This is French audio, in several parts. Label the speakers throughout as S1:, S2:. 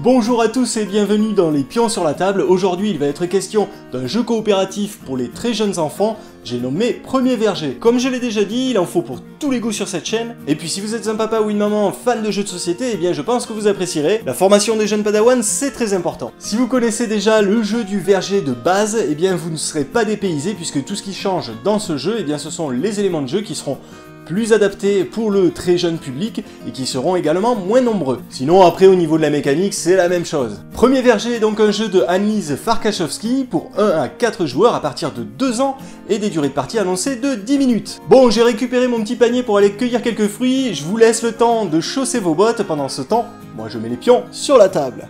S1: Bonjour à tous et bienvenue dans les pions sur la table. Aujourd'hui il va être question d'un jeu coopératif pour les très jeunes enfants, j'ai nommé Premier Verger. Comme je l'ai déjà dit, il en faut pour tous les goûts sur cette chaîne. Et puis si vous êtes un papa ou une maman fan de jeux de société, eh bien je pense que vous apprécierez. La formation des jeunes padawans, c'est très important. Si vous connaissez déjà le jeu du verger de base, eh bien vous ne serez pas dépaysé puisque tout ce qui change dans ce jeu, eh bien ce sont les éléments de jeu qui seront plus adaptés pour le très jeune public et qui seront également moins nombreux. Sinon après au niveau de la mécanique c'est la même chose. Premier Verger est donc un jeu de Annelise Farkashowski pour 1 à 4 joueurs à partir de 2 ans et des durées de partie annoncées de 10 minutes. Bon, j'ai récupéré mon petit panier pour aller cueillir quelques fruits, je vous laisse le temps de chausser vos bottes. Pendant ce temps, moi je mets les pions sur la table.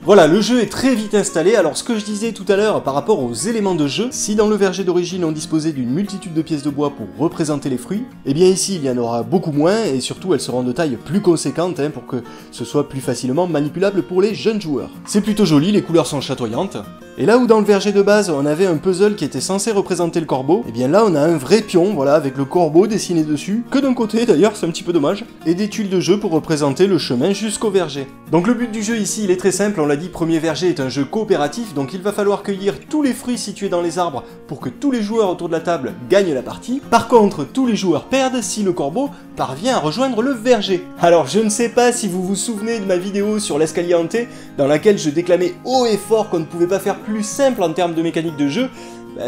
S1: Voilà, le jeu est très vite installé. Alors ce que je disais tout à l'heure par rapport aux éléments de jeu, si dans le verger d'origine on disposait d'une multitude de pièces de bois pour représenter les fruits, eh bien ici il y en aura beaucoup moins et surtout elles seront de taille plus conséquente pour que ce soit plus facilement manipulable pour les jeunes joueurs. C'est plutôt joli, les couleurs sont chatoyantes. Et là où dans le verger de base on avait un puzzle qui était censé représenter le corbeau, eh bien là on a un vrai pion, voilà, avec le corbeau dessiné dessus, que d'un côté d'ailleurs, c'est un petit peu dommage, et des tuiles de jeu pour représenter le chemin jusqu'au verger. Donc le but du jeu ici il est très simple, on l'a dit, Premier Verger est un jeu coopératif, donc il va falloir cueillir tous les fruits situés dans les arbres pour que tous les joueurs autour de la table gagnent la partie. Par contre, tous les joueurs perdent si le corbeau parvient à rejoindre le verger. Alors je ne sais pas si vous vous souvenez de ma vidéo sur l'escalier hanté, dans laquelle je déclamais haut et fort qu'on ne pouvait pas faire plus simple en termes de mécanique de jeu.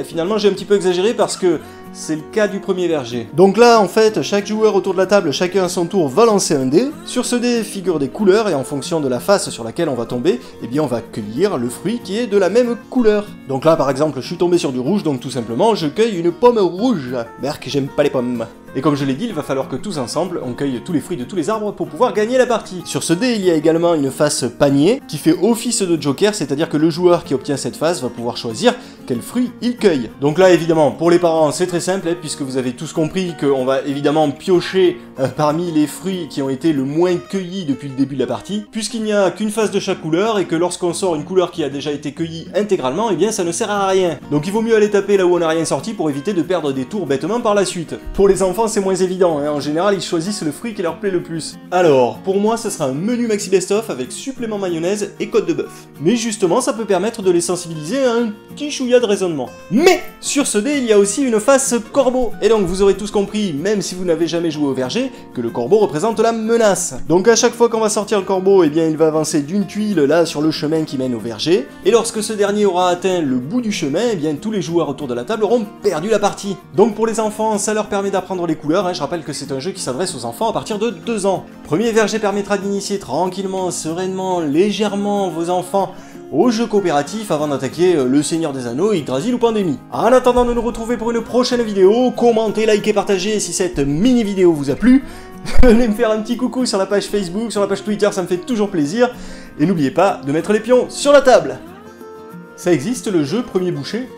S1: Finalement j'ai un petit peu exagéré parce que c'est le cas du Premier Verger. Donc là en fait chaque joueur autour de la table, chacun à son tour va lancer un dé. Sur ce dé figurent des couleurs et en fonction de la face sur laquelle on va tomber, eh bien on va cueillir le fruit qui est de la même couleur. Donc là par exemple je suis tombé sur du rouge, donc tout simplement je cueille une pomme rouge. Merc, j'aime pas les pommes. Et comme je l'ai dit, il va falloir que tous ensemble, on cueille tous les fruits de tous les arbres pour pouvoir gagner la partie. Sur ce dé, il y a également une face panier qui fait office de joker, c'est-à-dire que le joueur qui obtient cette face va pouvoir choisir quel fruit il cueille. Donc là, évidemment, pour les parents, c'est très simple, puisque vous avez tous compris qu'on va évidemment piocher parmi les fruits qui ont été le moins cueillis depuis le début de la partie, puisqu'il n'y a qu'une face de chaque couleur, et que lorsqu'on sort une couleur qui a déjà été cueillie intégralement, eh bien ça ne sert à rien. Donc il vaut mieux aller taper là où on n'a rien sorti pour éviter de perdre des tours bêtement par la suite. Pour les enfants, c'est moins évident, en général ils choisissent le fruit qui leur plaît le plus. Alors, pour moi ce sera un menu maxi best-of avec supplément mayonnaise et côte de bœuf. Mais justement ça peut permettre de les sensibiliser à un petit chouïa de raisonnement. Mais sur ce dé il y a aussi une face corbeau, et donc vous aurez tous compris, même si vous n'avez jamais joué au verger, que le corbeau représente la menace. Donc à chaque fois qu'on va sortir le corbeau, eh bien il va avancer d'une tuile là sur le chemin qui mène au verger, et lorsque ce dernier aura atteint le bout du chemin, eh bien tous les joueurs autour de la table auront perdu la partie. Donc pour les enfants, ça leur permet d'apprendre les couleurs, je rappelle que c'est un jeu qui s'adresse aux enfants à partir de 2 ans. Premier Verger permettra d'initier tranquillement, sereinement, légèrement vos enfants au jeu coopératif avant d'attaquer le Seigneur des Anneaux, Yggdrasil ou Pandémie. En attendant de nous retrouver pour une prochaine vidéo, commentez, likez, partagez si cette mini vidéo vous a plu. Venez me faire un petit coucou sur la page Facebook, sur la page Twitter, ça me fait toujours plaisir. Et n'oubliez pas de mettre les pions sur la table. Ça existe le jeu Premier Boucher ?